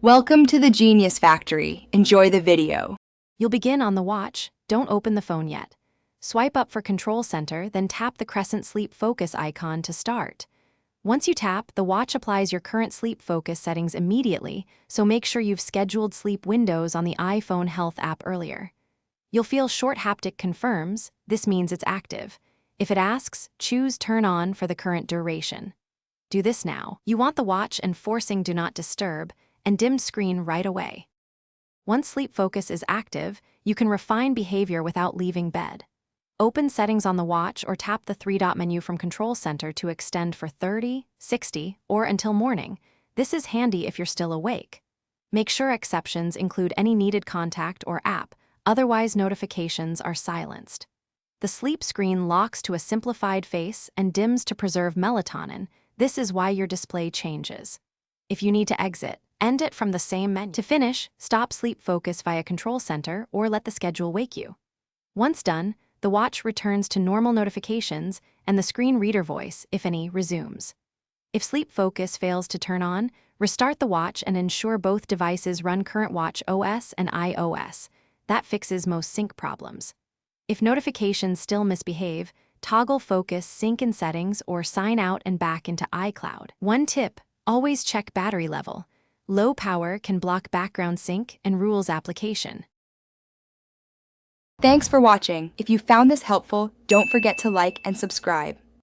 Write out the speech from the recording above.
Welcome to the Genius Factory. Enjoy the video. You'll begin on the watch. Don't open the phone yet. Swipe up for Control Center, then tap the crescent sleep focus icon to start. Once you tap, the watch applies your current sleep focus settings immediately, so make sure you've scheduled sleep windows on the iPhone Health app earlier. You'll feel short haptic confirms. This means it's active. If it asks, choose Turn On for the current duration. Do this now. You want the watch enforcing Do Not Disturb and dim screen right away. Once sleep focus is active, you can refine behavior without leaving bed. Open settings on the watch or tap the three-dot menu from Control Center to extend for 30, 60, or until morning. This is handy if you're still awake. Make sure exceptions include any needed contact or app, otherwise notifications are silenced. The sleep screen locks to a simplified face and dims to preserve melatonin. This is why your display changes. If you need to exit, end it from the same menu. To finish, stop sleep focus via Control Center or let the schedule wake you. Once done, the watch returns to normal notifications and the screen reader voice, if any, resumes. If sleep focus fails to turn on, restart the watch and ensure both devices run current watch OS and iOS. That fixes most sync problems. If notifications still misbehave, toggle focus sync in settings or sign out and back into iCloud. One tip, always check battery level. Low power can block background sync and rules application. Thanks for watching. If you found this helpful, don't forget to like and subscribe.